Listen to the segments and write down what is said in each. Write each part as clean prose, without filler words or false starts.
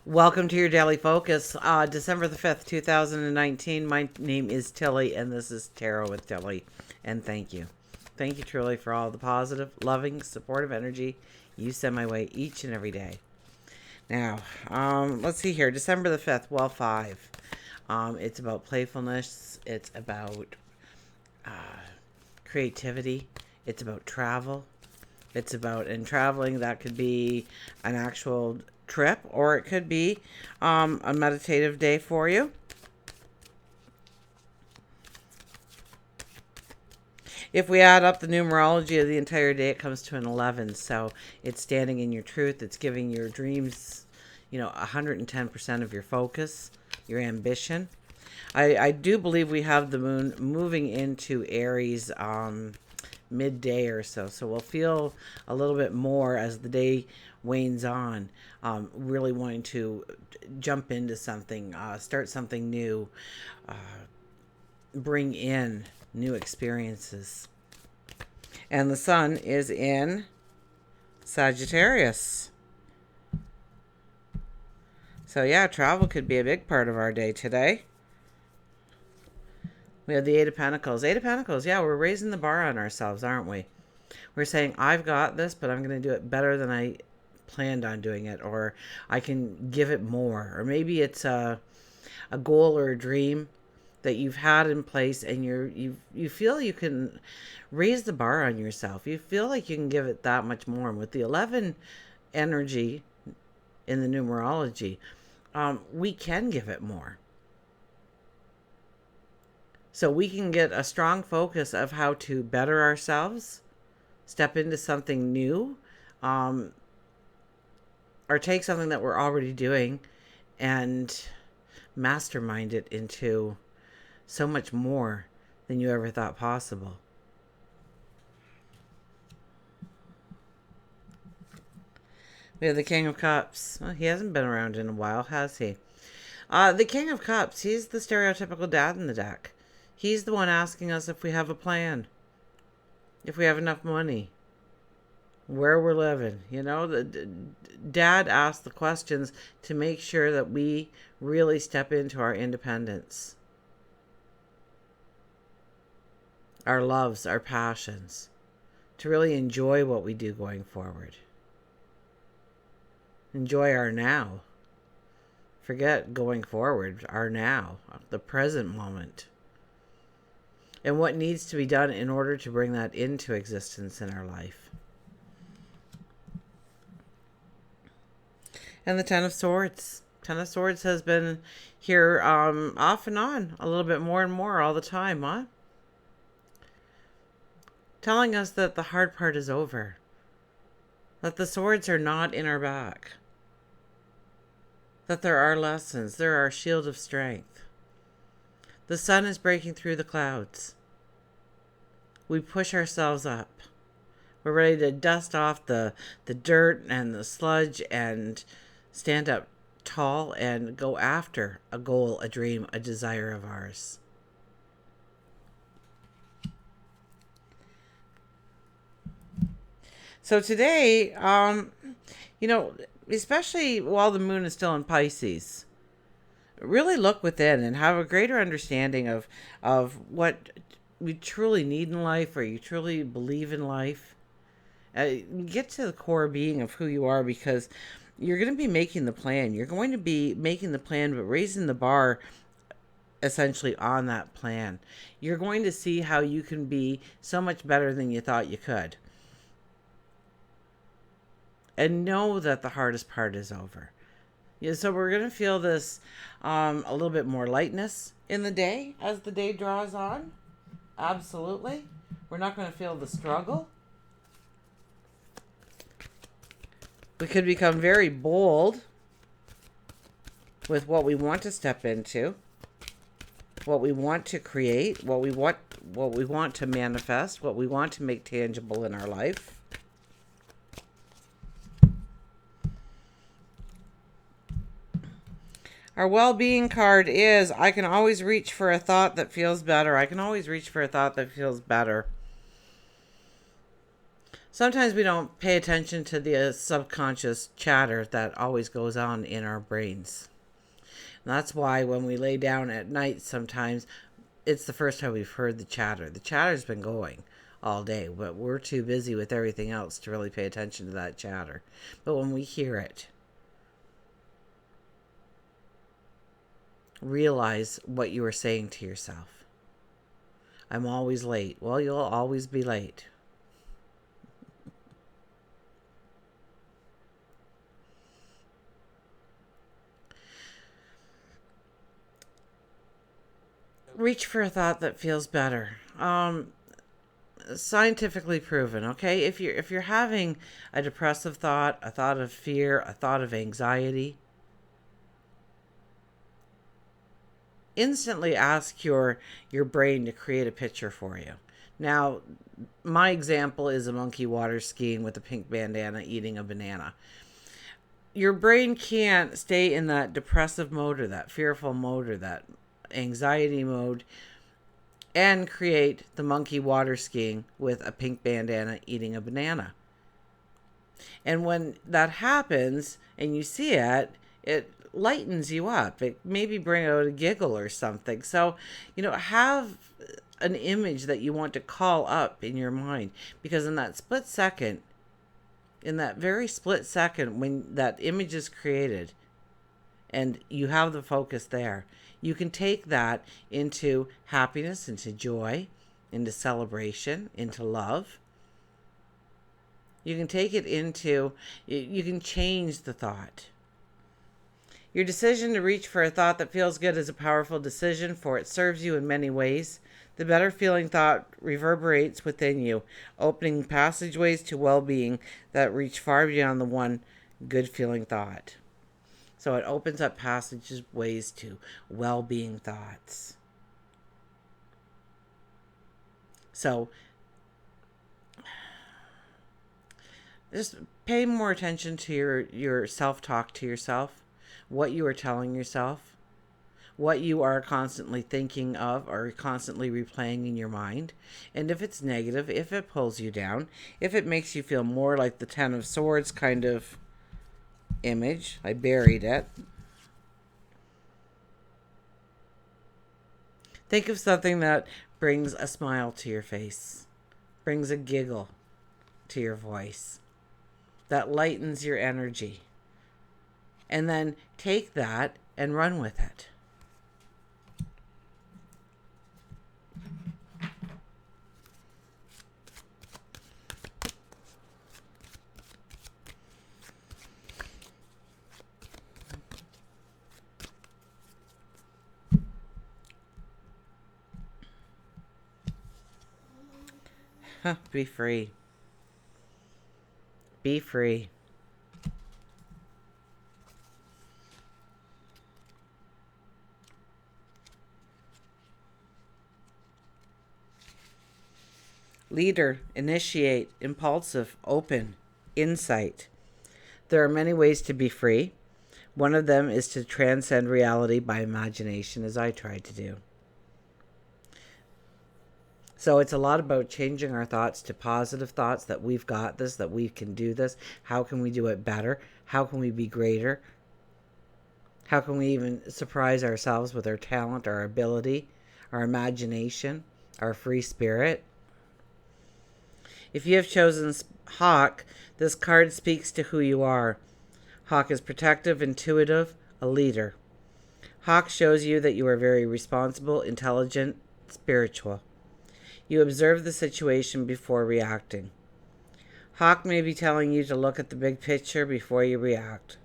Welcome to your daily focus, December the 5th, 2019. My name is Tilly, and this is Tarot with Tilly. And thank you. Thank you truly for all the positive, loving, supportive energy you send my way each and every day. Now, let's see here. December the 5th, well, 5. It's about playfulness. It's about creativity. It's about travel. It's about, in traveling, that could be an actual trip, or it could be a meditative day for you. If we add up the numerology of the entire day, it comes to an 11. So it's standing in your truth. It's giving your dreams, 110% of your focus, your ambition. I do believe we have the moon moving into Aries midday or so. So we'll feel a little bit more as the day wanes on, really wanting to jump into something, start something new, bring in new experiences. And the sun is in Sagittarius. So yeah, travel could be a big part of our day today. We have the Eight of Pentacles. Eight of Pentacles, yeah, we're raising the bar on ourselves, aren't we? We're saying, I've got this, but I'm going to do it better than I planned on doing it, or I can give it more. Or maybe it's a goal or a dream that you've had in place, and you feel you can raise the bar on yourself. You feel like you can give it that much more. And with the 11 energy in the numerology, we can give it more. So we can get a strong focus of how to better ourselves, step into something new, or take something that we're already doing and mastermind it into so much more than you ever thought possible. We have the King of Cups. Well, he hasn't been around in a while, has he? The King of Cups, he's the stereotypical dad in the deck. He's the one asking us if we have a plan, if we have enough money, where we're living. Dad asks the questions to make sure that we really step into our independence, our loves, our passions, to really enjoy what we do going forward. Enjoy our now. Forget going forward, our now, the present moment. And what needs to be done in order to bring that into existence in our life. And the Ten of Swords. Ten of Swords has been here off and on a little bit more and more all the time, huh? Telling us that the hard part is over. That the swords are not in our back. That there are lessons. There are a shield of strength. The sun is breaking through the clouds. We push ourselves up. We're ready to dust off the dirt and the sludge and stand up tall and go after a goal, a dream, a desire of ours. So today, especially while the moon is still in Pisces, really look within and have a greater understanding of what you truly need in life, or you truly believe in life. Get to the core being of who you are, because you're going to be making the plan. You're going to be making the plan, but raising the bar essentially on that plan. You're going to see how you can be so much better than you thought you could. And know that the hardest part is over. So we're going to feel this a little bit more lightness in the day as the day draws on. Absolutely. We're not going to feel the struggle. We could become very bold with what we want to step into, what we want to create, what we want to manifest, what we want to make tangible in our life. Our well-being card is, I can always reach for a thought that feels better. I can always reach for a thought that feels better. Sometimes we don't pay attention to the subconscious chatter that always goes on in our brains. And that's why when we lay down at night, sometimes it's the first time we've heard the chatter. The chatter's been going all day, but we're too busy with everything else to really pay attention to that chatter. But when we hear it, realize what you are saying to yourself. I'm always late. Well, you'll always be late. Reach for a thought that feels better. Scientifically proven, okay? If you're having a depressive thought, a thought of fear, a thought of anxiety, instantly ask your brain to create a picture for you. Now, my example is a monkey water skiing with a pink bandana eating a banana. Your brain can't stay in that depressive mode or that fearful mode or that anxiety mode and create the monkey water skiing with a pink bandana eating a banana. And when that happens and you see it, it lightens you up. It maybe bring out a giggle or something. So, have an image that you want to call up in your mind, because in that split second, in that very split second when that image is created and you have the focus there, you can take that into happiness, into joy, into celebration, into love. You can take it into, you can change the thought. Your decision to reach for a thought that feels good is a powerful decision, for it serves you in many ways. The better feeling thought reverberates within you, opening passageways to well-being that reach far beyond the one good feeling thought. So it opens up passageways to well-being thoughts. So just pay more attention to your self-talk to yourself, what you are telling yourself, what you are constantly thinking of or constantly replaying in your mind. And if it's negative, if it pulls you down, if it makes you feel more like the Ten of Swords kind of image, I buried it. Think of something that brings a smile to your face, brings a giggle to your voice, that lightens your energy. And then take that and run with it. Be free. Be free. Leader, initiate, impulsive, open, insight. There are many ways to be free. One of them is to transcend reality by imagination, as I tried to do. So it's a lot about changing our thoughts to positive thoughts, that we've got this, that we can do this. How can we do it better? How can we be greater? How can we even surprise ourselves with our talent, our ability, our imagination, our free spirit? If you have chosen Hawk, this card speaks to who you are. Hawk is protective, intuitive, a leader. Hawk shows you that you are very responsible, intelligent, spiritual. You observe the situation before reacting. Hawk may be telling you to look at the big picture before you react.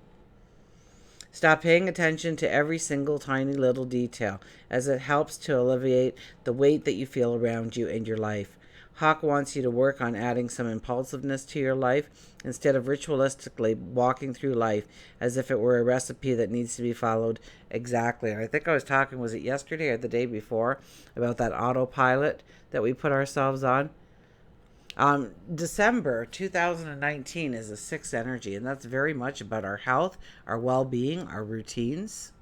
Stop paying attention to every single tiny little detail, as it helps to alleviate the weight that you feel around you and your life. Hawk wants you to work on adding some impulsiveness to your life instead of ritualistically walking through life as if it were a recipe that needs to be followed exactly. I think I was talking, was it yesterday or the day before, about that autopilot that we put ourselves on. December 2019 is a sixth energy, and that's very much about our health, our well-being, our routines.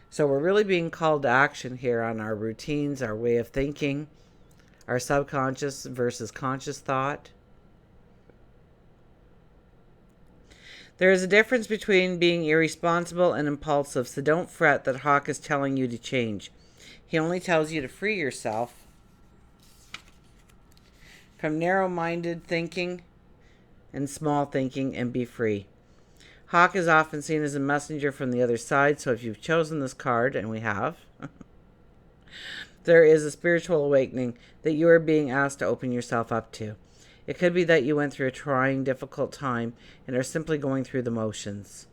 So we're really being called to action here on our routines, our way of thinking, our subconscious versus conscious thought. There is a difference between being irresponsible and impulsive, so don't fret that Hawk is telling you to change. He only tells you to free yourself from narrow-minded thinking and small thinking and be free. Hawk is often seen as a messenger from the other side, so if you've chosen this card, and we have, there is a spiritual awakening that you are being asked to open yourself up to. It could be that you went through a trying, difficult time and are simply going through the motions.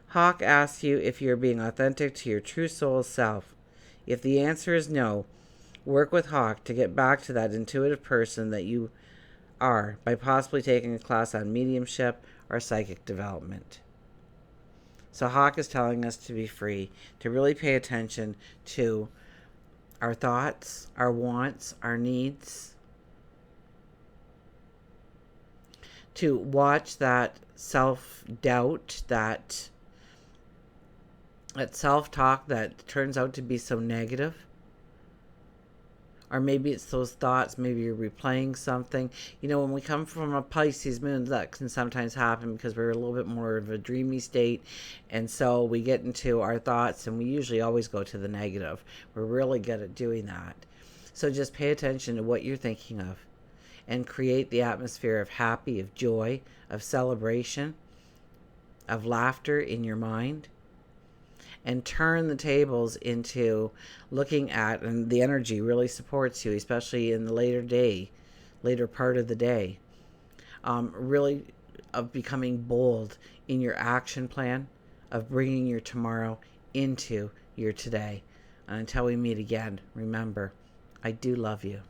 Hawk asks you if you're being authentic to your true soul self. If the answer is no, work with Hawk to get back to that intuitive person that you are by possibly taking a class on mediumship or psychic development. So Hawk is telling us to be free, to really pay attention to our thoughts, our wants, our needs, to watch that self-doubt, that self-talk that turns out to be so negative. Or maybe it's those thoughts, maybe you're replaying something. You know, when we come from a Pisces moon, that can sometimes happen because we're a little bit more of a dreamy state. And so we get into our thoughts and we usually always go to the negative. We're really good at doing that. So just pay attention to what you're thinking of and create the atmosphere of happy, of joy, of celebration, of laughter in your mind. And turn the tables into looking at, and the energy really supports you, especially in the later part of the day. Really of becoming bold in your action plan, of bringing your tomorrow into your today. And until we meet again, remember, I do love you.